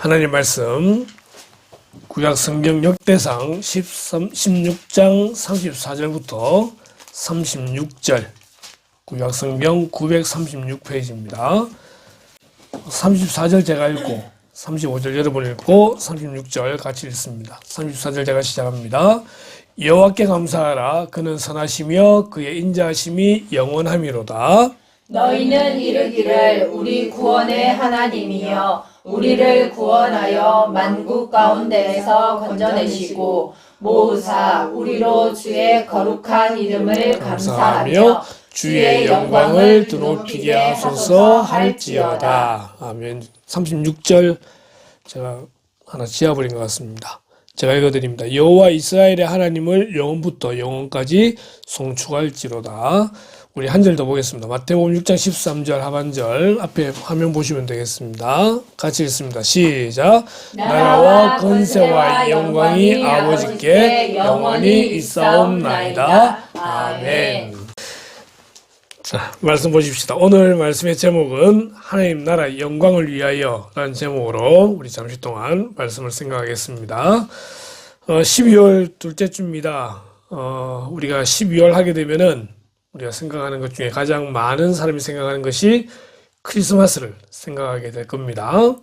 하나님 말씀 구약성경 역대상 16장 34절부터 36절 구약성경 936페이지입니다. 34절 제가 읽고 35절 여러분 읽고 36절 같이 읽습니다. 34절 제가 시작합니다. 여호와께 감사하라. 그는 선하시며 그의 인자하심이 영원함이로다. 너희는 이르기를 우리 구원의 하나님이여 우리를 구원하여 만국 가운데에서 건져내시고 모으사 우리로 주의 거룩한 이름을 감사하며 주의 영광을 드높이게 하소서 할지어다. 아멘. 36절 제가 하나 지워버린 것 같습니다. 제가 읽어드립니다. 여호와 이스라엘의 하나님을 영원부터 영원까지 송축할지로다. 우리 한 절 더 보겠습니다. 마태복음 6장 13절 하반절 앞에 화면 보시면 되겠습니다. 같이 읽습니다. 시작. 나라와 권세와 영광이 아버지께 영원히 있사옵나이다. 아멘. 자, 말씀 보십시다. 오늘 말씀의 제목은 하나님 나라 영광을 위하여 라는 제목으로 우리 잠시 동안 말씀을 생각하겠습니다. 12월 둘째 주입니다. 우리가 12월 하게 되면은 우리가 생각하는 것 중에 가장 많은 사람이 생각하는 것이 크리스마스를 생각하게 될 겁니다.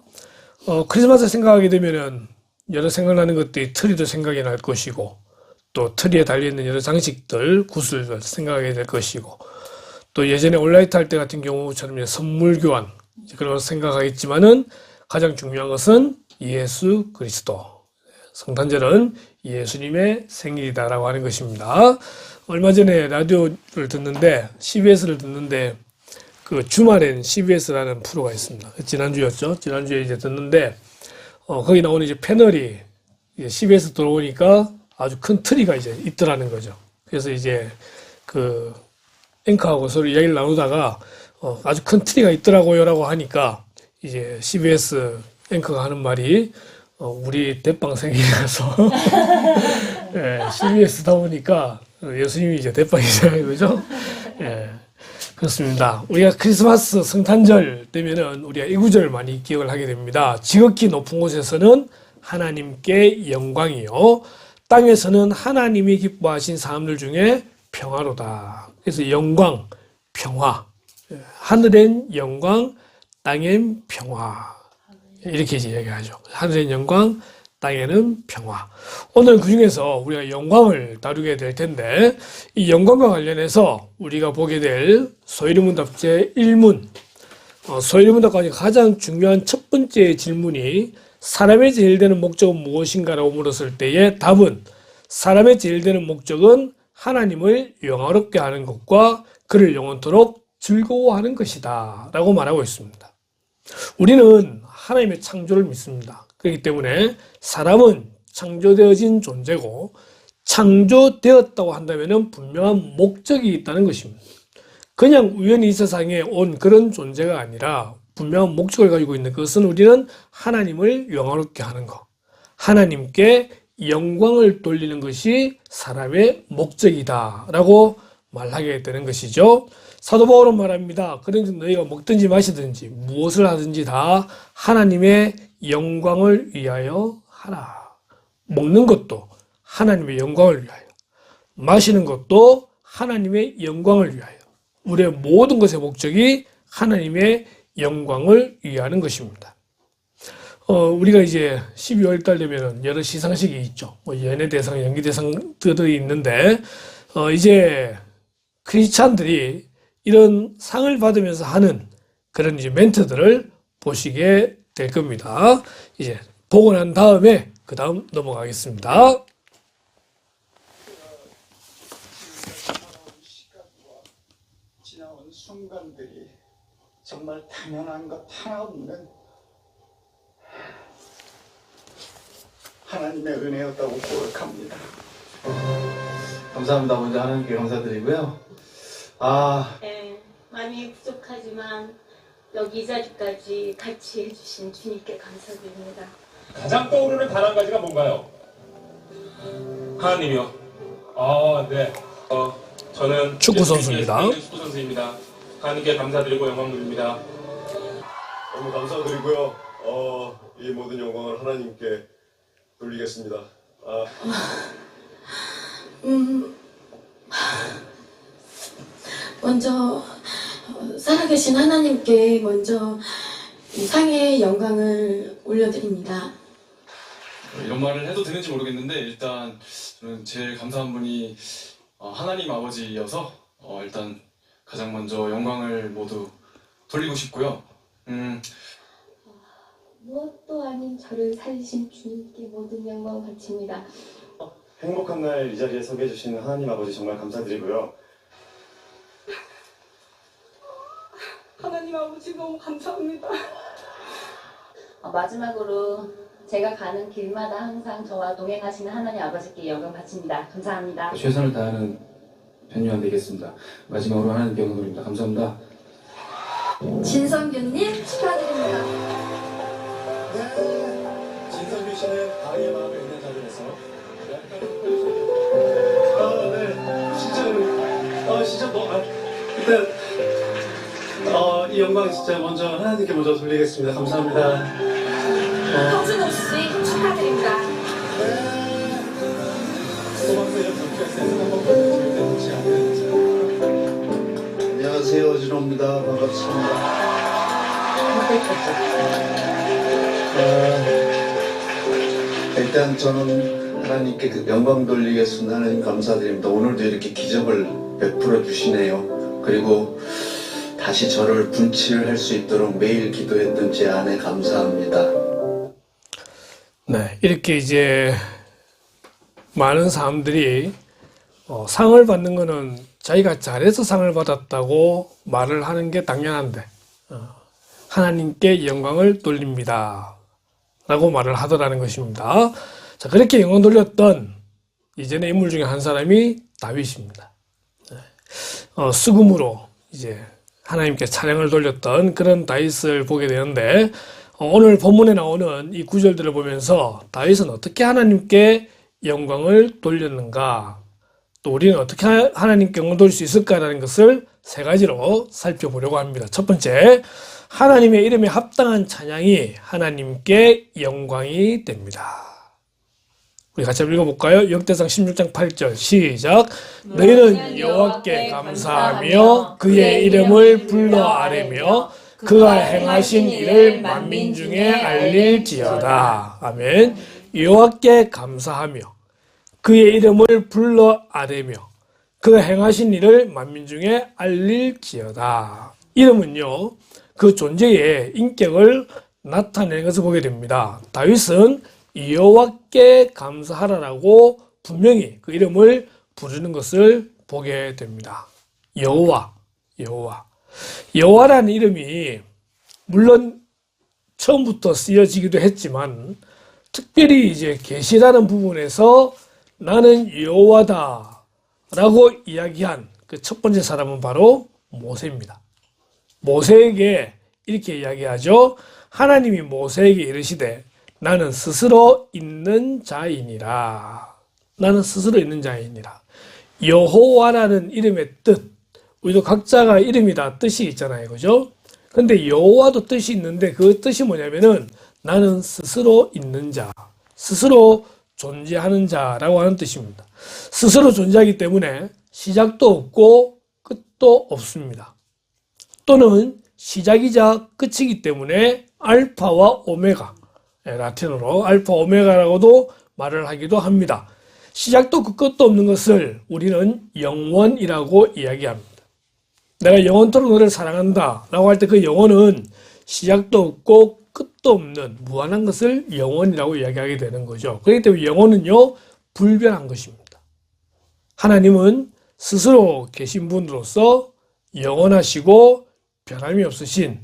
크리스마스를 생각하게 되면은 여러 생각나는 것들이 트리도 생각이 날 것이고 또 트리에 달려있는 여러 장식들, 구슬들 생각하게 될 것이고 또 예전에 온라이트 할 때 같은 경우처럼 선물 교환 그런 걸 생각하겠지만은 가장 중요한 것은 예수 그리스도. 성탄절은 예수님의 생일이다라고 하는 것입니다. 얼마 전에 라디오를 듣는데 CBS를 듣는데 그 주말엔 CBS라는 프로가 있습니다. 지난주였죠. 지난주에 이제 듣는데 거기 나오는 이제 패널이 이제 CBS 들어오니까 아주 큰 트리가 이제 있더라는 거죠. 그래서 이제 그 앵커하고 서로 이야기를 나누다가 아주 큰 트리가 있더라고요라고 하니까 이제 CBS 앵커가 하는 말이 우리 대빵 생일이라서 예, CBS다 보니까 예수님이 이제 대빵이잖아요, 그죠? 예, 그렇습니다. 우리가 크리스마스 성탄절 되면은 우리가 이 구절을 많이 기억을 하게 됩니다. 지극히 높은 곳에서는 하나님께 영광이요, 땅에서는 하나님이 기뻐하신 사람들 중에 평화로다. 그래서 영광, 평화, 하늘엔 영광, 땅엔 평화. 이렇게 이야기하죠. 하늘엔 영광, 땅에는 평화. 오늘 그 중에서 우리가 영광을 다루게 될 텐데 이 영광과 관련해서 우리가 보게 될 소위문답 제1문 소위문답까지 가장 중요한 첫 번째 질문이 사람의 제일 되는 목적은 무엇인가라고 물었을 때의 답은 사람의 제일 되는 목적은 하나님을 영화롭게 하는 것과 그를 영원토록 즐거워하는 것이다 라고 말하고 있습니다. 우리는 하나님의 창조를 믿습니다. 그렇기 때문에 사람은 창조되어진 존재고 창조되었다고 한다면 분명한 목적이 있다는 것입니다. 그냥 우연히 이 세상에 온 그런 존재가 아니라 분명한 목적을 가지고 있는 것은 우리는 하나님을 영화롭게 하는 것, 하나님께 영광을 돌리는 것이 사람의 목적이다 라고 말하게 되는 것이죠. 사도 바울은 말합니다. 그런즉 너희가 먹든지 마시든지 무엇을 하든지 다 하나님의 영광을 위하여 하라. 먹는 것도 하나님의 영광을 위하여, 마시는 것도 하나님의 영광을 위하여. 우리의 모든 것의 목적이 하나님의 영광을 위하는 것입니다. 우리가 이제 12월 달 되면 여러 시상식이 있죠. 연예대상, 연기대상들이 있는데 이제 크리스찬들이 이런 상을 받으면서 하는 그런 이제 멘트들을 보시게 될 겁니다. 이제 보고 난 다음에 그 다음 넘어가겠습니다. 지나온 순간들이 정말 당연한 것 하나 없는 하나님의 은혜였다고 고백합니다. 감사합니다. 먼저 하나님께 감사드리고요. 네, 많이 부족하지만 여기 이 자리까지 같이 해주신 주님께 감사드립니다. 가장 떠오르는 단 한 가지가 뭔가요? 하나님이요. 네. 저는 축구 선수입니다. 축구 선수입니다. 하나님께 감사드리고 영광 드립니다. 너무 감사드리고요. 이 모든 영광을 하나님께 돌리겠습니다. 먼저 살아계신 하나님께 먼저 이 상의 영광을 올려드립니다. 이런 말을 해도 되는지 모르겠는데 일단 저는 제일 감사한 분이 하나님 아버지여서 일단 가장 먼저 영광을 모두 돌리고 싶고요. 무엇도 아닌 저를 살리신 주님께 모든 영광 바칩니다. 행복한 날 이 자리에 서게 해주시는 하나님 아버지 정말 감사드리고요. 하나님 아버지 너무 감사합니다. 마지막으로 제가 가는 길마다 항상 저와 동행하시는 하나님 아버지께 영광 바칩니다. 감사합니다. 최선을 다하는 변요한 되겠습니다. 마지막으로 하나님께 영광 돌립니다. 감사합니다. 진성규님 축하드립니다. 네, 진성규 씨는 아이의 마음에 있는 자리에서 네, 진짜 일단 이 영광 진짜 먼저 하나님께 먼저 돌리겠습니다. 감사합니다. 허준호 씨 축하드립니다. 안녕하세요, 어진호입니다. 반갑습니다. 일단 저는 하나님께 그 영광 돌리겠습니다. 하나님 감사드립니다. 오늘도 이렇게 기적을 베풀어 주시네요. 그리고 다시 저를 분칠할 수 있도록 매일 기도했던 제 아내 감사합니다. 네, 이렇게 이제 많은 사람들이 상을 받는 거는 자기가 잘해서 상을 받았다고 말을 하는 게 당연한데 하나님께 영광을 돌립니다 라고 말을 하더라는 것입니다. 자, 그렇게 영광 돌렸던 이전의 인물 중에 한 사람이 다윗입니다. 수금으로 이제 하나님께 찬양을 돌렸던 그런 다윗을 보게 되는데 오늘 본문에 나오는 이 구절들을 보면서 다윗은 어떻게 하나님께 영광을 돌렸는가, 또 우리는 어떻게 하나님께 영광을 돌릴 수 있을까라는 것을 세 가지로 살펴보려고 합니다. 첫 번째, 하나님의 이름에 합당한 찬양이 하나님께 영광이 됩니다. 우리 같이 한번 읽어볼까요? 역대상 16장 8절 시작. 너희는 여호와께 감사하며 그의 이름을 불러 아뢰며 그가 행하신 일을 만민 중에 알릴지어다. 아멘. 여호와께 감사하며 그의 이름을 불러 아뢰며 그가 행하신 일을 만민 중에 알릴지어다. 이름은요, 그 존재의 인격을 나타내는 것을 보게 됩니다. 다윗은 여호와께 감사하라라고 분명히 그 이름을 부르는 것을 보게 됩니다. 여호와라는 이름이 물론 처음부터 쓰여지기도 했지만 특별히 이제 계시라는 부분에서 나는 여호와다라고 이야기한 그 첫 번째 사람은 바로 모세입니다. 모세에게 이렇게 이야기하죠. 하나님이 모세에게 이르시되 나는 스스로 있는 자이니라. 나는 스스로 있는 자이니라. 여호와라는 이름의 뜻, 우리도 각자가 이름이 다 뜻이 있잖아요, 그죠? 근데 여호와도 뜻이 있는데 그 뜻이 뭐냐면은 나는 스스로 있는 자, 스스로 존재하는 자라고 하는 뜻입니다. 스스로 존재하기 때문에 시작도 없고 끝도 없습니다. 또는 시작이자 끝이기 때문에 알파와 오메가, 라틴어로 알파 오메가라고도 말을 하기도 합니다. 시작도 끝도 없는 것을 우리는 영원이라고 이야기합니다. 내가 영원토록 너를 사랑한다 라고 할 때 그 영원은 시작도 없고 끝도 없는 무한한 것을 영원이라고 이야기하게 되는 거죠. 그렇기 때문에 영원은요, 불변한 것입니다. 하나님은 스스로 계신 분으로서 영원하시고 변함이 없으신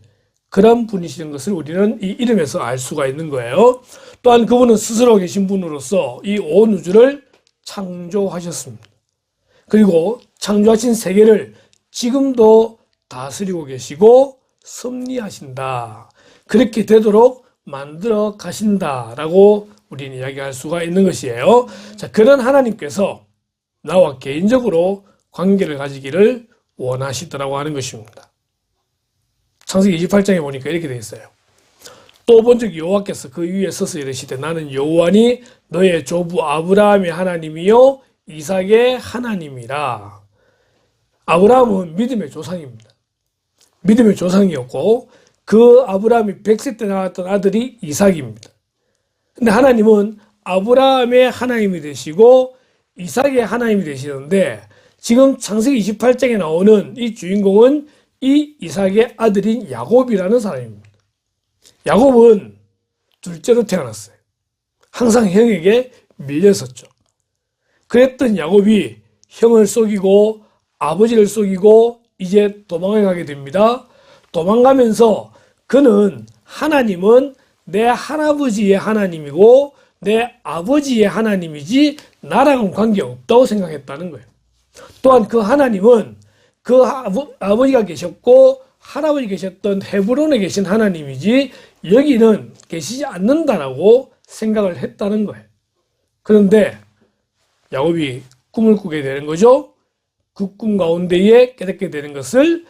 그런 분이시는 것을 우리는 이 이름에서 알 수가 있는 거예요. 또한 그분은 스스로 계신 분으로서 이 온 우주를 창조하셨습니다. 그리고 창조하신 세계를 지금도 다스리고 계시고 섭리하신다. 그렇게 되도록 만들어 가신다라고 우리는 이야기할 수가 있는 것이에요. 자, 그런 하나님께서 나와 개인적으로 관계를 가지기를 원하시더라고 하는 것입니다. 창세기 28장에 보니까 이렇게 되어 있어요. 또 본즉 여호와께서 그 위에 서서 이르시되 나는 여호와니 너의 조부 아브라함의 하나님이요 이삭의 하나님이라. 아브라함은 믿음의 조상입니다. 믿음의 조상이었고 그 아브라함이 100세 때 낳았던 아들이 이삭입니다. 근데 하나님은 아브라함의 하나님이 되시고 이삭의 하나님이 되시는데 지금 창세기 28장에 나오는 이 주인공은 이 이삭의 아들인 야곱이라는 사람입니다. 야곱은 둘째로 태어났어요. 항상 형에게 밀렸었죠. 그랬던 야곱이 형을 속이고 아버지를 속이고 이제 도망을 가게 됩니다. 도망가면서 그는 하나님은 내 할아버지의 하나님이고 내 아버지의 하나님이지 나랑은 관계없다고 생각했다는 거예요. 또한 그 하나님은 그 아버지가 계셨고 할아버지 계셨던 헤브론에 계신 하나님이지 여기는 계시지 않는다라고 생각을 했다는 거예요. 그런데 야곱이 꿈을 꾸게 되는 거죠. 그 꿈 가운데에 깨닫게 되는 것을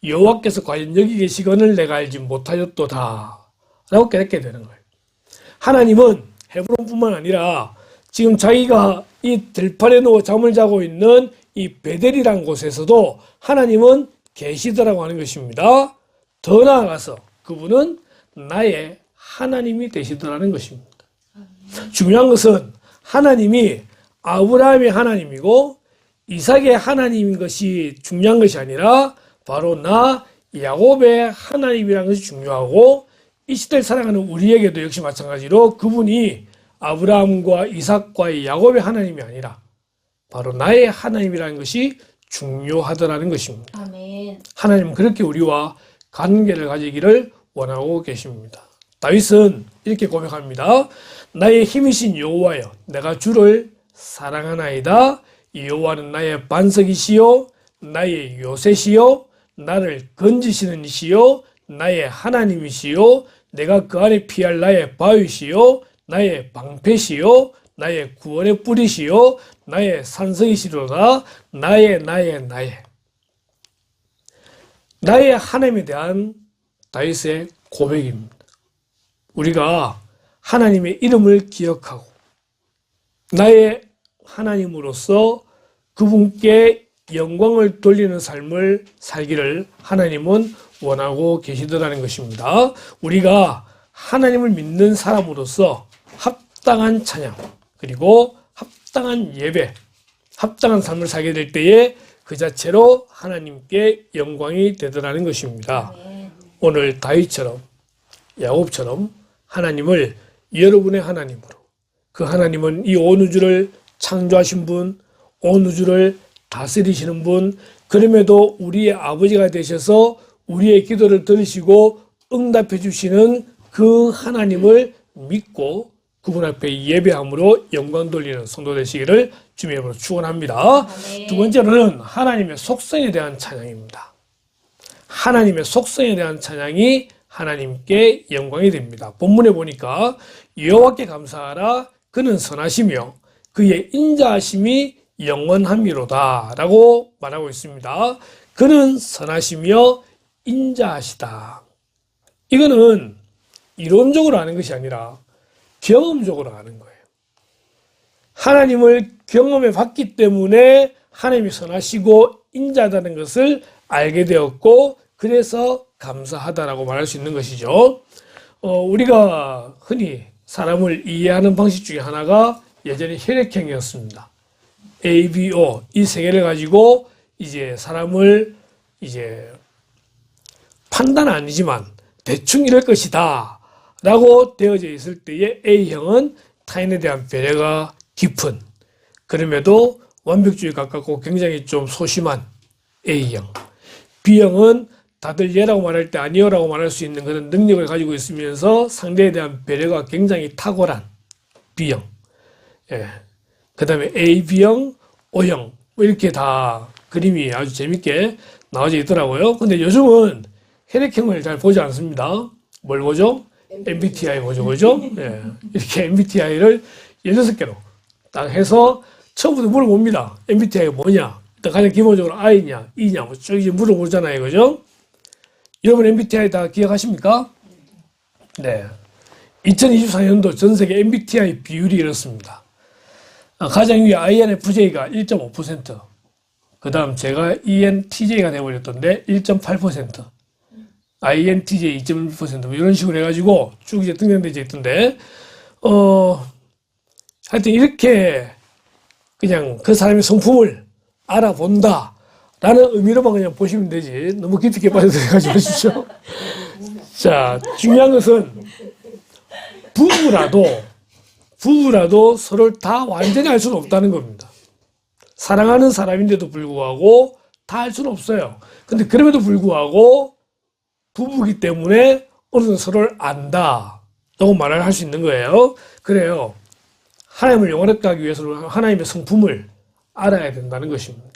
여호와께서 과연 여기 계시거늘 내가 알지 못하였도다 라고 깨닫게 되는 거예요. 하나님은 헤브론뿐만 아니라 지금 자기가 이 들판에 누워 잠을 자고 있는 이 베델이라는 곳에서도 하나님은 계시더라고 하는 것입니다. 더 나아가서 그분은 나의 하나님이 되시더라는 것입니다. 중요한 것은 하나님이 아브라함의 하나님이고 이삭의 하나님인 것이 중요한 것이 아니라 바로 나 야곱의 하나님이라는 것이 중요하고 이 시대를 살아가는 우리에게도 역시 마찬가지로 그분이 아브라함과 이삭과 야곱의 하나님이 아니라 바로 나의 하나님이라는 것이 중요하더라는 것입니다. 아멘. 하나님은 그렇게 우리와 관계를 가지기를 원하고 계십니다. 다윗은 이렇게 고백합니다. 나의 힘이신 여호와여 내가 주를 사랑하나이다. 여호와는 나의 반석이시요 나의 요새시요 나를 건지시는 이시요 나의 하나님이시요 내가 그 안에 피할 나의 바위시요 나의 방패시요 나의 구원의 뿌리시요 나의 산성이시로다. 나의 하나님에 대한 다윗의 고백입니다. 우리가 하나님의 이름을 기억하고 나의 하나님으로서 그분께 영광을 돌리는 삶을 살기를 하나님은 원하고 계시더라는 것입니다. 우리가 하나님을 믿는 사람으로서 합당한 찬양 그리고 합당한 예배, 합당한 삶을 살게 될 때에 그 자체로 하나님께 영광이 되더라는 것입니다. 오늘 다윗처럼 야곱처럼 하나님을 여러분의 하나님으로 그 하나님은 이 온 우주를 창조하신 분, 온 우주를 다스리시는 분, 그럼에도 우리의 아버지가 되셔서 우리의 기도를 들으시고 응답해 주시는 그 하나님을 믿고 그분 앞에 예배함으로 영광 돌리는 성도 되시기를 주님의 이름으로 축원합니다. 두 번째로는 하나님의 속성에 대한 찬양입니다. 하나님의 속성에 대한 찬양이 하나님께 영광이 됩니다. 본문에 보니까 여호와께 감사하라 그는 선하시며 그의 인자하심이 영원함이로다 라고 말하고 있습니다. 그는 선하시며 인자하시다. 이거는 이론적으로 아는 것이 아니라 경험적으로 아는 거예요. 하나님을 경험해 봤기 때문에 하나님이 선하시고 인자하다는 것을 알게 되었고 그래서 감사하다라고 말할 수 있는 것이죠. 우리가 흔히 사람을 이해하는 방식 중에 하나가 예전에 혈액형이었습니다. A, B, O 이 세 개를 가지고 이제 사람을 이제 판단 아니지만 대충 이럴 것이다 라고 되어져 있을 때에 A형은 타인에 대한 배려가 깊은 그럼에도 완벽주의 가깝고 굉장히 좀 소심한 A형, B형은 다들 예라고 말할 때 아니요라고 말할 수 있는 그런 능력을 가지고 있으면서 상대에 대한 배려가 굉장히 탁월한 B형. 예. 그 다음에 A, B형, O형 뭐 이렇게 다 그림이 아주 재밌게 나와져 있더라고요. 근데 요즘은 혈액형을 잘 보지 않습니다. 뭘 보죠? MBTI 보죠, 그죠? 예. 이렇게 MBTI를 16개로 딱 해서 처음부터 물어봅니다. MBTI가 뭐냐? 일단 가장 기본적으로 I냐, E냐, 뭐 쭉 이제 물어보잖아요, 그죠? 여러분 MBTI 다 기억하십니까? 네. 2024년도 전 세계 MBTI 비율이 이렇습니다. 가장 위에 INFJ가 1.5%, 그 다음 제가 ENTJ가 되어버렸던데 1.8%, INTJ 2.1%, 뭐 이런 식으로 해가지고 쭉 이제 등장되어 있던데, 하여튼 이렇게 그냥 그 사람의 성품을 알아본다 라는 의미로만 그냥 보시면 되지, 너무 깊이 있게 빠져들어가지 마십시오. 자, 중요한 것은 부부라도 서로를 다 완전히 알 수는 없다는 겁니다. 사랑하는 사람인데도 불구하고 다 알 수는 없어요. 근데 그럼에도 불구하고 부부이기 때문에 어느 정도 서로를 안다 라고 말을 할 수 있는 거예요. 그래요. 하나님을 영원하게 하기 위해서는 하나님의 성품을 알아야 된다는 것입니다.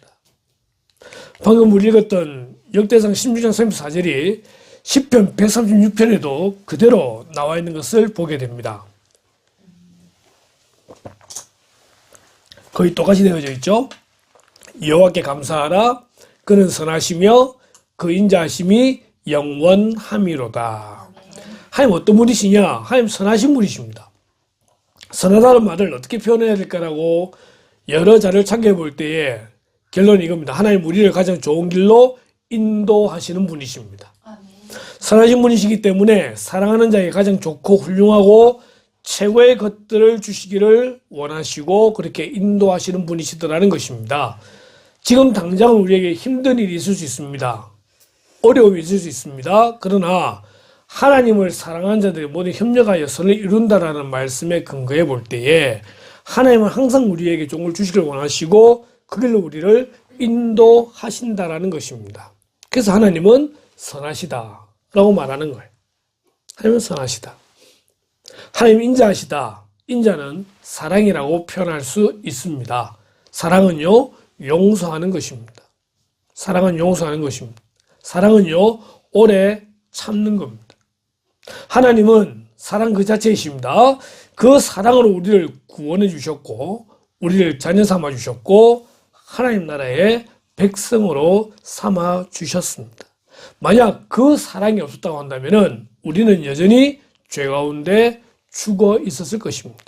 방금 우리 읽었던 역대상 16장 34절이 시편 136편에도 그대로 나와 있는 것을 보게 됩니다. 거의 똑같이 되어져 있죠. 여호와께 감사하라. 그는 선하시며 그 인자하심이 영원함이로다. 하나님 어떤 분이시냐? 하나님 선하신 분이십니다. 선하다는 말을 어떻게 표현해야 될까라고 여러 자료를 참고해 볼 때에 결론이 이겁니다. 하나님 우리를 가장 좋은 길로 인도하시는 분이십니다. 선하신 분이시기 때문에 사랑하는 자에게 가장 좋고 훌륭하고 최고의 것들을 주시기를 원하시고 그렇게 인도하시는 분이시더라는 것입니다. 지금 당장 우리에게 힘든 일이 있을 수 있습니다. 어려움이 있을 수 있습니다. 그러나 하나님을 사랑하는 자들이 모두 협력하여 선을 이룬다라는 말씀에 근거해 볼 때에 하나님은 항상 우리에게 좋은 걸 주시기를 원하시고 그 길로 우리를 인도하신다라는 것입니다. 그래서 하나님은 선하시다 라고 말하는 거예요. 하나님은 선하시다. 하나님 인자하시다. 인자는 사랑이라고 표현할 수 있습니다. 사랑은요, 용서하는 것입니다. 사랑은 용서하는 것입니다. 사랑은요, 오래 참는 겁니다. 하나님은 사랑 그 자체이십니다. 그 사랑으로 우리를 구원해 주셨고, 우리를 자녀 삼아 주셨고, 하나님 나라의 백성으로 삼아 주셨습니다. 만약 그 사랑이 없었다고 한다면 우리는 여전히 죄 가운데 죽어 있었을 것입니다.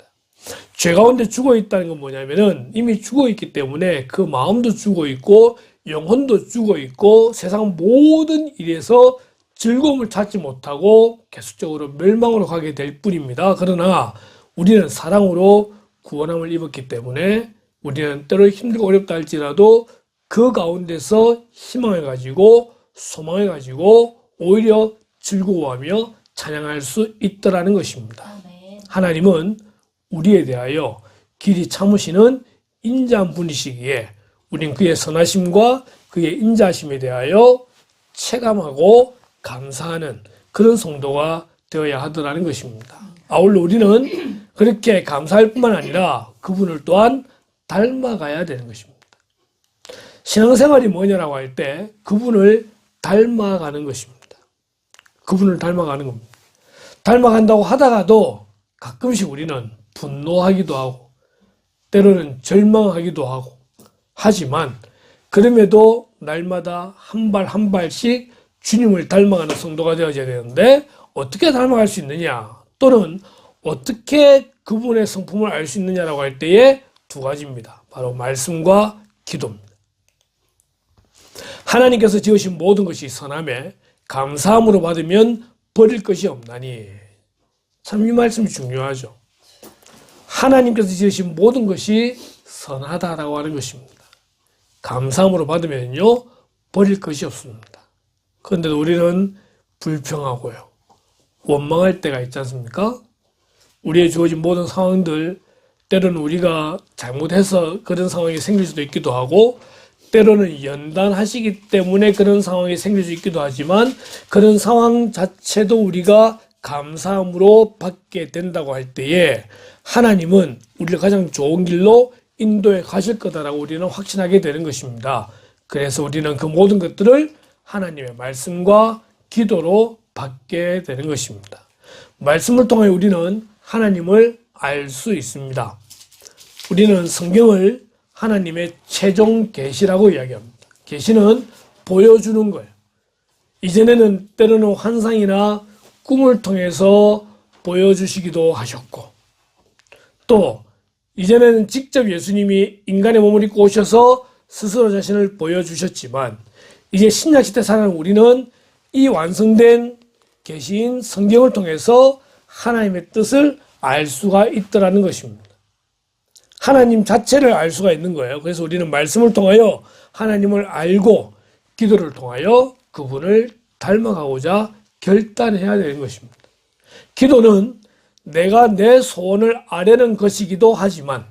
죄 가운데 죽어 있다는 건 뭐냐면은 이미 죽어 있기 때문에 그 마음도 죽어 있고 영혼도 죽어 있고 세상 모든 일에서 즐거움을 찾지 못하고 계속적으로 멸망으로 가게 될 뿐입니다. 그러나 우리는 사랑으로 구원함을 입었기 때문에 우리는 때로 힘들고 어렵다 할지라도 그 가운데서 희망을 가지고 소망을 가지고 오히려 즐거워하며 찬양할 수 있더라는 것입니다. 하나님은 우리에 대하여 길이 참으시는 인자한 분이시기에 우린 그의 선하심과 그의 인자하심에 대하여 체감하고 감사하는 그런 성도가 되어야 하더라는 것입니다. 아울러 우리는 그렇게 감사할 뿐만 아니라 그분을 또한 닮아가야 되는 것입니다. 신앙생활이 뭐냐라고 할 때 그분을 닮아가는 것입니다. 그분을 닮아가는 겁니다. 닮아간다고 하다가도 가끔씩 우리는 분노하기도 하고 때로는 절망하기도 하고 하지만 그럼에도 날마다 한 발 한 발씩 주님을 닮아가는 성도가 되어져야 되는데 어떻게 닮아갈 수 있느냐 또는 어떻게 그분의 성품을 알 수 있느냐라고 할 때에 두 가지입니다. 바로 말씀과 기도입니다. 하나님께서 지으신 모든 것이 선함에 감사함으로 받으면 버릴 것이 없나니. 참 이 말씀이 중요하죠. 하나님께서 지으신 모든 것이 선하다라고 하는 것입니다. 감사함으로 받으면요 버릴 것이 없습니다. 그런데 우리는 불평하고요 원망할 때가 있지 않습니까? 우리의 주어진 모든 상황들 때로는 우리가 잘못해서 그런 상황이 생길 수도 있기도 하고 때로는 연단하시기 때문에 그런 상황이 생길 수 있기도 하지만 그런 상황 자체도 우리가 감사함으로 받게 된다고 할 때에 하나님은 우리를 가장 좋은 길로 인도해 가실 거다라고 우리는 확신하게 되는 것입니다. 그래서 우리는 그 모든 것들을 하나님의 말씀과 기도로 받게 되는 것입니다. 말씀을 통해 우리는 하나님을 알 수 있습니다. 우리는 성경을 하나님의 최종 계시라고 이야기합니다. 계시는 보여주는 거예요. 이전에는 때로는 환상이나 꿈을 통해서 보여주시기도 하셨고, 또 이전에는 직접 예수님이 인간의 몸을 입고 오셔서 스스로 자신을 보여주셨지만, 이제 신약시대 사는 우리는 이 완성된 계시인 성경을 통해서 하나님의 뜻을 알 수가 있더라는 것입니다. 하나님 자체를 알 수가 있는 거예요. 그래서 우리는 말씀을 통하여 하나님을 알고 기도를 통하여 그분을 닮아가고자 결단해야 되는 것입니다. 기도는 내가 내 소원을 아뢰는 것이기도 하지만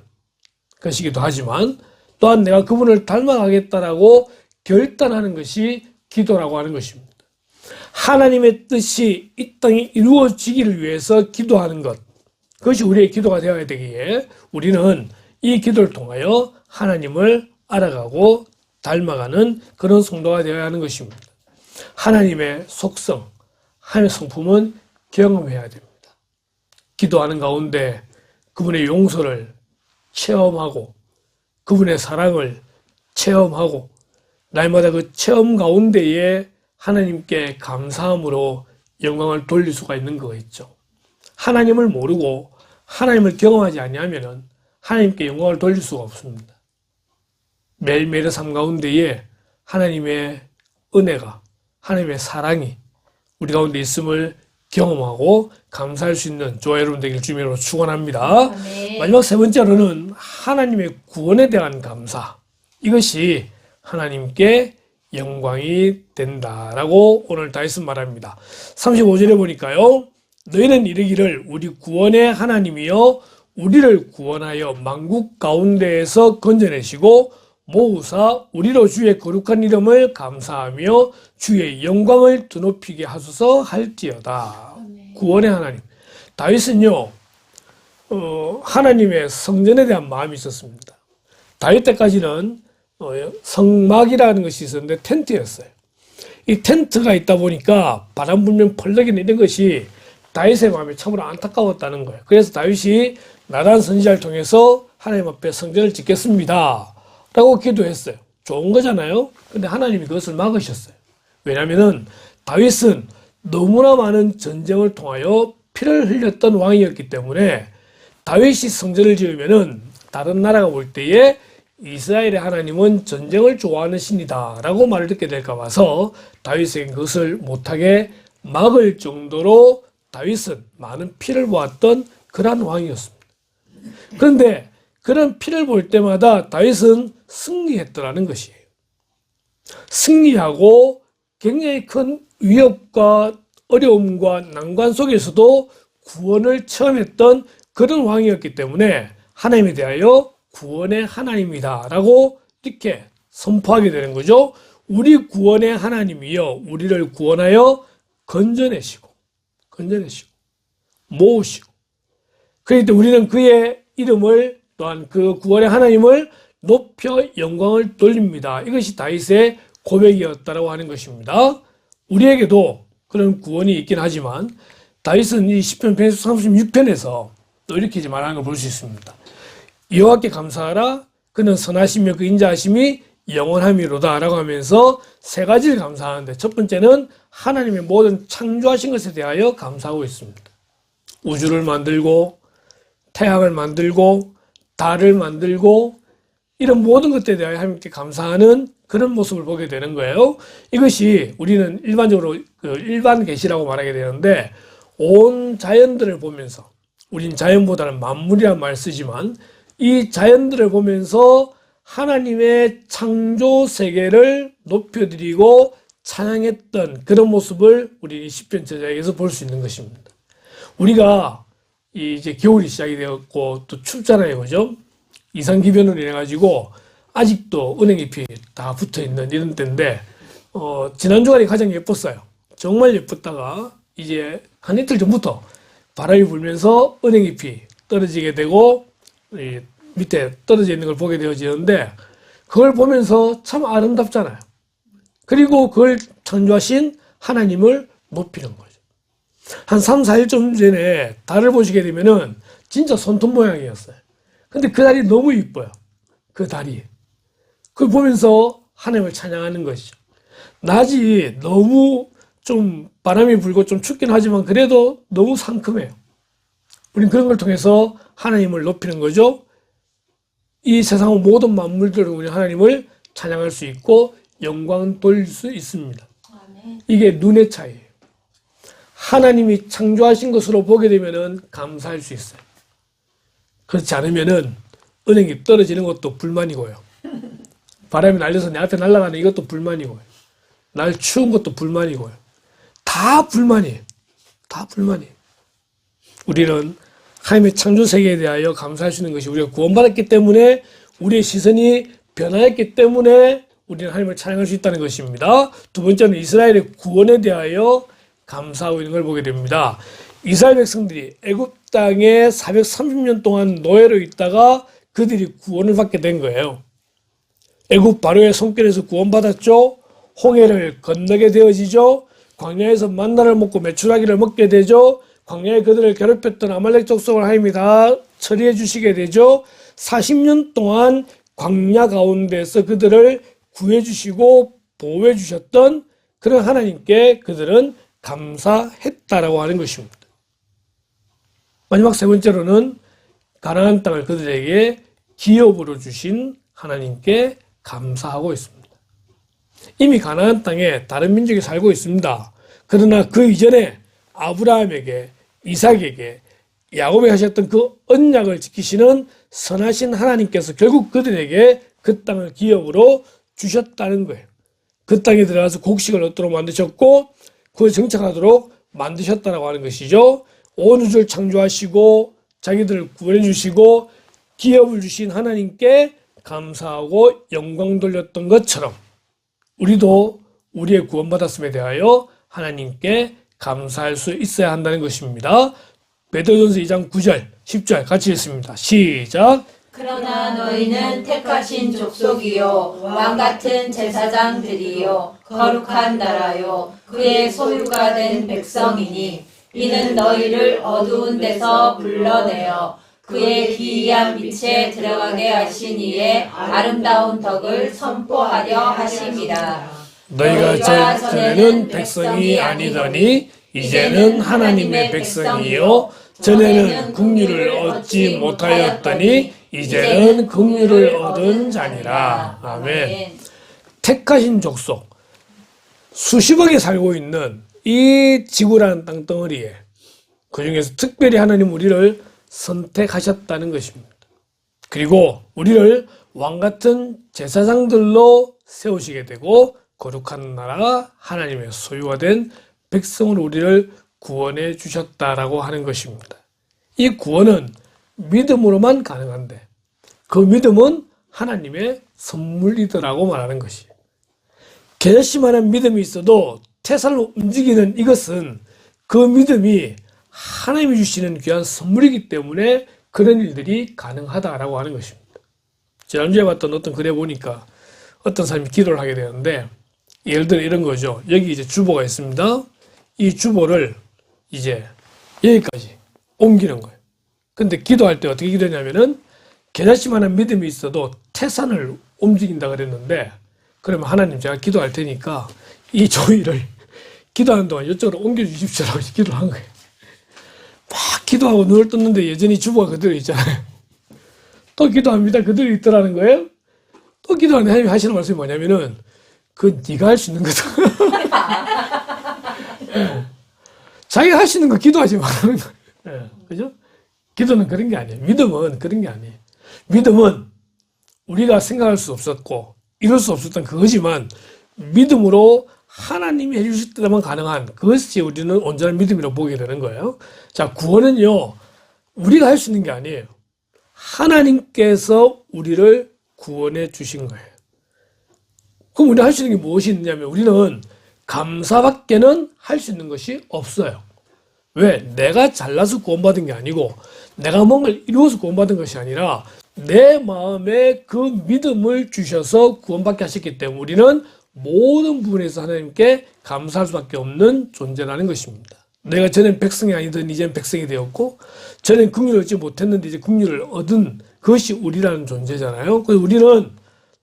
또한 내가 그분을 닮아가겠다라고 결단하는 것이 기도라고 하는 것입니다. 하나님의 뜻이 이 땅에 이루어지기를 위해서 기도하는 것, 그것이 우리의 기도가 되어야 되기에 우리는 이 기도를 통하여 하나님을 알아가고 닮아가는 그런 성도가 되어야 하는 것입니다. 하나님의 속성, 하나님의 성품은 경험해야 됩니다. 기도하는 가운데 그분의 용서를 체험하고 그분의 사랑을 체험하고 날마다 그 체험 가운데에 하나님께 감사함으로 영광을 돌릴 수가 있는 거겠죠. 하나님을 모르고 하나님을 경험하지 아니하면 하나님께 영광을 돌릴 수가 없습니다. 매일매일의 삶 가운데에 하나님의 은혜가, 하나님의 사랑이 우리 가운데 있음을 경험하고 감사할 수 있는 저와 여러분 되길 주님으로 축원합니다. 마지막 세 번째로는 하나님의 구원에 대한 감사. 이것이 하나님께 영광이 된다라고 오늘 다윗은 말합니다. 35절에 보니까요. 너희는 이르기를 우리 구원의 하나님이여 우리를 구원하여 만국 가운데에서 건져내시고 모으사 우리로 주의 거룩한 이름을 감사하며 주의 영광을 드높이게 하소서 할지어다. 구원의 하나님. 다윗은요, 하나님의 성전에 대한 마음이 있었습니다. 다윗 때까지는 성막이라는 것이 있었는데 텐트였어요. 이 텐트가 있다 보니까 바람 불면 펄럭이는 이런 것이 다윗의 마음이 참으로 안타까웠다는 거예요. 그래서 다윗이 나단 선지자를 통해서 하나님 앞에 성전을 짓겠습니다 라고 기도했어요. 좋은 거잖아요. 근데 하나님이 그것을 막으셨어요. 왜냐하면 다윗은 너무나 많은 전쟁을 통하여 피를 흘렸던 왕이었기 때문에 다윗이 성전을 지으면은 다른 나라가 올 때에 이스라엘의 하나님은 전쟁을 좋아하는 신이다 라고 말을 듣게 될까 봐서 다윗에게 그것을 못하게 막을 정도로 다윗은 많은 피를 보았던 그러한 왕이었습니다. 그런데 그런 피를 볼 때마다 다윗은 승리했더라는 것이에요. 승리하고 굉장히 큰 위협과 어려움과 난관 속에서도 구원을 체험했던 그런 왕이었기 때문에 하나님에 대하여 구원의 하나님이다 라고 이렇게 선포하게 되는 거죠. 우리 구원의 하나님이여 우리를 구원하여 건져내시고 모으시고 그럴 때 우리는 그의 이름을 또한 그 구원의 하나님을 높여 영광을 돌립니다. 이것이 다윗의 고백이었다라고 하는 것입니다. 우리에게도 그런 구원이 있긴 하지만 다윗은 이 시편 136편에서 또 이렇게 말하는 걸 볼 수 있습니다. 여호와께 감사하라 그는 선하시며 그 인자하심이 영원함이로다 라고 하면서 세 가지를 감사하는데 첫 번째는 하나님의 모든 창조하신 것에 대하여 감사하고 있습니다. 우주를 만들고 태양을 만들고 달을 만들고 이런 모든 것들에 대하여 하나님께 감사하는 그런 모습을 보게 되는 거예요. 이것이 우리는 일반적으로 일반 계시라고 말하게 되는데 온 자연들을 보면서 우린 자연보다는 만물이라는 말을 쓰지만 이 자연들을 보면서 하나님의 창조 세계를 높여드리고 찬양했던 그런 모습을 우리 시편 저자에게서 볼 수 있는 것입니다. 우리가 이제 겨울이 시작이 되었고 또 춥잖아요, 그죠? 이상기변으로 인해 가지고 아직도 은행잎이 다 붙어 있는 이런 때인데 지난 주간이 가장 예뻤어요. 정말 예뻤다가 이제 한 이틀 전부터 바람이 불면서 은행잎이 떨어지게 되고 밑에 떨어져 있는 걸 보게 되어지는데 그걸 보면서 참 아름답잖아요. 그리고 그걸 창조하신 하나님을 높이는 거죠. 한 3, 4일 좀 전에 달을 보시게 되면은 진짜 손톱 모양이었어요. 근데 그 달이 너무 이뻐요. 그 달이. 그걸 보면서 하나님을 찬양하는 것이죠. 낮이 너무 좀 바람이 불고 좀 춥긴 하지만 그래도 너무 상큼해요. 우리는 그런 걸 통해서 하나님을 높이는 거죠. 이 세상 모든 만물들을 우리 하나님을 찬양할 수 있고 영광 돌릴 수 있습니다. 이게 눈의 차이예요. 하나님이 창조하신 것으로 보게 되면은 감사할 수 있어요. 그렇지 않으면은 은행이 떨어지는 것도 불만이고요. 바람이 날려서 내 앞에 날아가는 이것도 불만이고요. 날 추운 것도 불만이고요. 다 불만이에요. 다 불만이에요. 우리는 하나님의 창조 세계에 대하여 감사할 수 있는 것이 우리가 구원받았기 때문에 우리의 시선이 변화했기 때문에 우리는 하나님을 찬양할 수 있다는 것입니다. 두 번째는 이스라엘의 구원에 대하여 감사하고 있는 걸 보게 됩니다. 이스라엘 백성들이 애굽 땅에 430년 동안 노예로 있다가 그들이 구원을 받게 된 거예요. 애굽 바로의 손길에서 구원받았죠. 홍해를 건너게 되어지죠. 광야에서 만나를 먹고 메추라기를 먹게 되죠. 광야에 그들을 괴롭혔던 아말렉 족속을 하나님이 다 처리해 주시게 되죠. 40년 동안 광야 가운데서 그들을 구해 주시고 보호해 주셨던 그런 하나님께 그들은 감사했다라고 하는 것입니다. 마지막 세 번째로는 가나안 땅을 그들에게 기업으로 주신 하나님께 감사하고 있습니다. 이미 가나안 땅에 다른 민족이 살고 있습니다. 그러나 그 이전에 아브라함에게, 이삭에게, 야곱에게 하셨던 그 언약을 지키시는 선하신 하나님께서 결국 그들에게 그 땅을 기업으로 주셨다는 거예요. 그 땅에 들어가서 곡식을 얻도록 만드셨고 그걸 정착하도록 만드셨다고 하는 것이죠. 온 우주를 창조하시고 자기들을 구원해 주시고 기업을 주신 하나님께 감사하고 영광 돌렸던 것처럼 우리도 우리의 구원받았음에 대하여 하나님께 감사할 수 있어야 한다는 것입니다. 베드로전서 2장 9절, 10절 같이 읽습니다. 시작. 그러나 너희는 택하신 족속이요 왕같은 제사장들이요 거룩한 나라요 그의 소유가 된 백성이니 이는 너희를 어두운 데서 불러내어 그의 기이한 빛에 들어가게 하신 이의 아름다운 덕을 선포하려 하심이라. 너희가 전에는 백성이 아니더니 이제는 하나님의 백성이요 전에는 긍휼을 얻지 못하였더니 이제는 긍휼을 얻은 자니라. 아멘. 택하신 족속, 수십억이 살고 있는 이 지구라는 땅덩어리에 그 중에서 특별히 하나님 우리를 선택하셨다는 것입니다. 그리고 우리를 왕같은 제사장들로 세우시게 되고 거룩한 나라 하나님의 소유가 된 백성으로 우리를 구원해 주셨다라고 하는 것입니다. 이 구원은 믿음으로만 가능한데 그 믿음은 하나님의 선물이더라고 말하는 것이에요. 개념만한 믿음이 있어도 태산을 움직이는 이것은 그 믿음이 하나님이 주시는 귀한 선물이기 때문에 그런 일들이 가능하다라고 하는 것입니다. 지난주에 봤던 어떤 글에 보니까 어떤 사람이 기도를 하게 되는데 예를 들어 이런 거죠. 여기 이제 주보가 있습니다. 이 주보를 이제 여기까지 옮기는 거예요. 근데 기도할 때 어떻게 기도했냐면은 개자씨만한 믿음이 있어도 태산을 움직인다 그랬는데 그러면 하나님 제가 기도할 테니까 이 종이를 기도하는 동안 이쪽으로 옮겨주십시오라고 기도를 한 거예요. 막 기도하고 눈을 떴는데 여전히 주보가 그대로 있잖아요. 또 기도합니다. 그대로 있더라는 거예요. 또 기도하는데 하나님이 하시는 말씀이 뭐냐면은 그 네가 할 수 있는 거다. 네. 자기가 할 수 있는 거 기도하지 말라는 거예요. 네. 그죠? 기도는 그런 게 아니에요. 믿음은 그런 게 아니에요. 믿음은 우리가 생각할 수 없었고 이룰 수 없었던 그거지만 믿음으로 하나님이 해주실 때만 가능한 그것이 우리는 온전한 믿음이라고 보게 되는 거예요. 자, 구원은요, 우리가 할 수 있는 게 아니에요. 하나님께서 우리를 구원해 주신 거예요. 그럼 우리가 할 수 있는 게 무엇이 있냐면 우리는 감사밖에는 할 수 있는 것이 없어요. 왜? 내가 잘나서 구원받은 게 아니고 내가 뭔가를 이루어서 구원받은 것이 아니라 내 마음에 그 믿음을 주셔서 구원받게 하셨기 때문에 우리는 모든 부분에서 하나님께 감사할 수밖에 없는 존재라는 것입니다. 내가 전엔 백성이 아니던 이제는 백성이 되었고 전엔 긍휼을 얻지 못했는데 이제 긍휼을 얻은 그것이 우리라는 존재잖아요. 그래서 우리는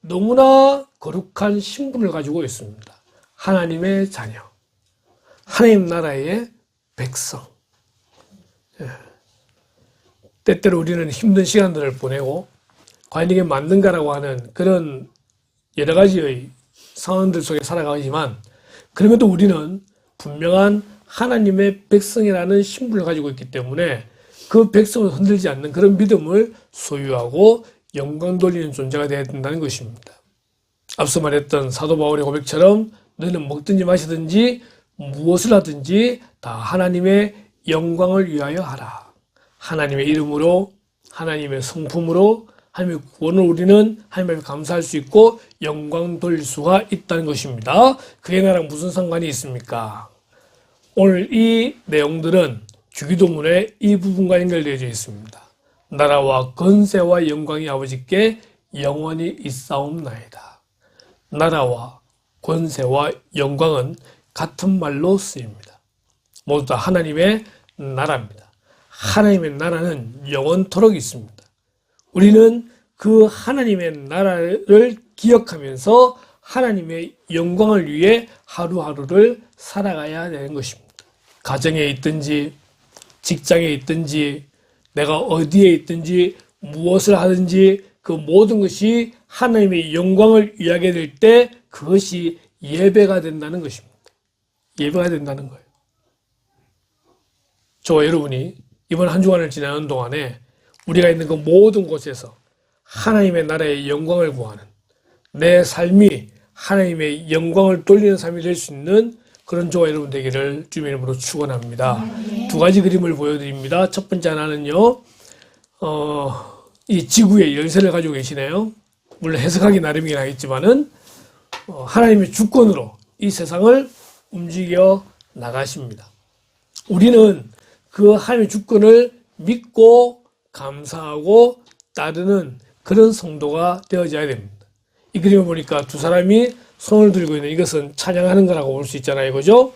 너무나 거룩한 신분을 가지고 있습니다. 하나님의 자녀. 하나님 나라의 백성. 예. 때때로 우리는 힘든 시간들을 보내고 과연 이게 맞는가라고 하는 그런 여러 가지의 상황들 속에 살아가지만 그럼에도 우리는 분명한 하나님의 백성이라는 신분을 가지고 있기 때문에 그 백성을 흔들지 않는 그런 믿음을 소유하고 영광 돌리는 존재가 되어야 된다는 것입니다. 앞서 말했던 사도 바울의 고백처럼 너희는 먹든지 마시든지 무엇을 하든지 다 하나님의 영광을 위하여 하라. 하나님의 이름으로 하나님의 성품으로 하나님의 구원을 우리는 하나님께 감사할 수 있고 영광 돌릴 수가 있다는 것입니다. 그게 나랑 무슨 상관이 있습니까? 오늘 이 내용들은 주기도문의 이 부분과 연결되어 있습니다. 나라와 권세와 영광이 아버지께 영원히 있사옵나이다. 나라와 권세와 영광은 같은 말로 쓰입니다. 모두 다 하나님의 나라입니다. 하나님의 나라는 영원토록 있습니다. 우리는 그 하나님의 나라를 기억하면서 하나님의 영광을 위해 하루하루를 살아가야 되는 것입니다. 가정에 있든지 직장에 있든지 내가 어디에 있든지 무엇을 하든지 그 모든 것이 하나님의 영광을 위하게 될 때 그것이 예배가 된다는 것입니다. 예배가 된다는 거예요. 저와 여러분이 이번 한 주간을 지나는 동안에 우리가 있는 그 모든 곳에서 하나님의 나라의 영광을 구하는 내 삶이 하나님의 영광을 돌리는 삶이 될 수 있는 그런 저와 여러분 되기를 주님의 이름으로 축원합니다. 두 가지 그림을 보여드립니다. 첫 번째 하나는요, 이 지구의 열쇠를 가지고 계시네요. 물론 해석하기 나름이긴 하겠지만은 하나님의 주권으로 이 세상을 움직여 나가십니다. 우리는 그 하나님의 주권을 믿고 감사하고 따르는 그런 성도가 되어져야 됩니다. 이 그림을 보니까 두 사람이 손을 들고 있는 이것은 찬양하는 거라고 볼 수 있잖아요. 그죠?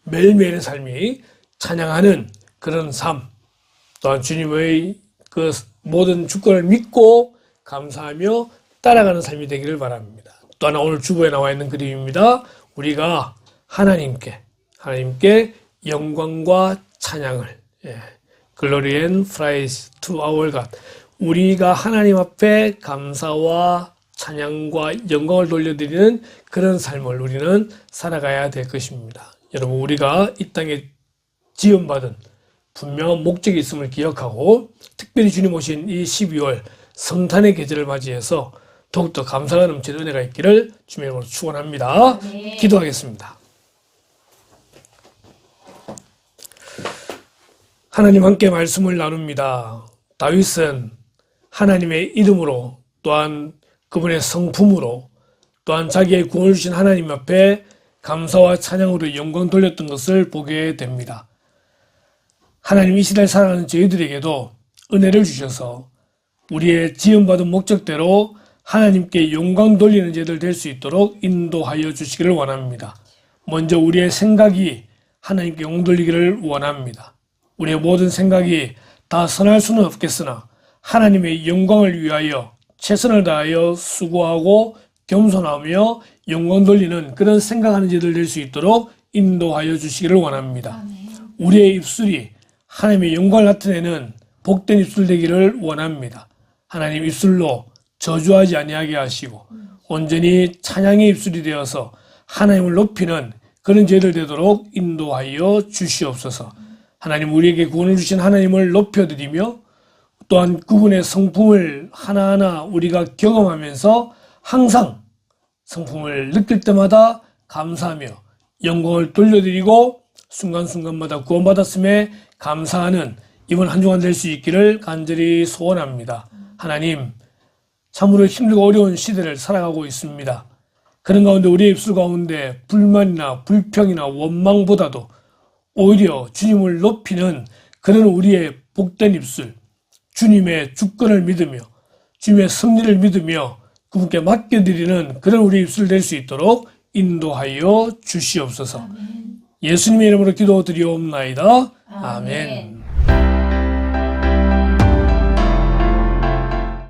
매일매일의 삶이 찬양하는 그런 삶, 또한 주님의 그 모든 주권을 믿고 감사하며 따라가는 삶이 되기를 바랍니다. 또 하나 오늘 주보에 나와 있는 그림입니다. 우리가 하나님께 영광과 찬양을, Glory and praise to our God. 우리가 하나님 앞에 감사와 찬양과 영광을 돌려드리는 그런 삶을 우리는 살아가야 될 것입니다. 여러분, 우리가 이 땅에 지음받은 분명한 목적이 있음을 기억하고 특별히 주님 오신 이 12월 성탄의 계절을 맞이해서 더욱더 감사가 넘치는 은혜가 있기를 주님의 이름으로 축원합니다. 기도하겠습니다. 하나님 함께 말씀을 나눕니다. 다윗은 하나님의 이름으로 또한 그분의 성품으로 또한 자기의 구원을 주신 하나님 앞에 감사와 찬양으로 영광 돌렸던 것을 보게 됩니다. 하나님 이 시대를 살아가는 저희들에게도 은혜를 주셔서 우리의 지음받은 목적대로 하나님께 영광 돌리는 제들 될 수 있도록 인도하여 주시기를 원합니다. 먼저 우리의 생각이 하나님께 영광 돌리기를 원합니다. 우리의 모든 생각이 다 선할 수는 없겠으나 하나님의 영광을 위하여 최선을 다하여 수고하고 겸손하며 영광 돌리는 그런 생각하는 제들 될 수 있도록 인도하여 주시기를 원합니다. 우리의 입술이 하나님의 영광을 나타내는 복된 입술 되기를 원합니다. 하나님 입술로 저주하지 아니하게 하시고 온전히 찬양의 입술이 되어서 하나님을 높이는 그런 죄들 되도록 인도하여 주시옵소서. 하나님, 우리에게 구원을 주신 하나님을 높여드리며 또한 그분의 성품을 하나하나 우리가 경험하면서 항상 성품을 느낄 때마다 감사하며 영광을 돌려드리고 순간순간마다 구원받았음에 감사하는 이번 한 주간 될 수 있기를 간절히 소원합니다. 하나님, 참으로 힘들고 어려운 시대를 살아가고 있습니다. 그런 가운데 우리의 입술 가운데 불만이나 불평이나 원망보다도 오히려 주님을 높이는 그런 우리의 복된 입술, 주님의 주권을 믿으며 주님의 섭리를 믿으며 그분께 맡겨드리는 그런 우리 입술 될 수 있도록 인도하여 주시옵소서. 예수님의 이름으로 기도드리옵나이다. 아멘.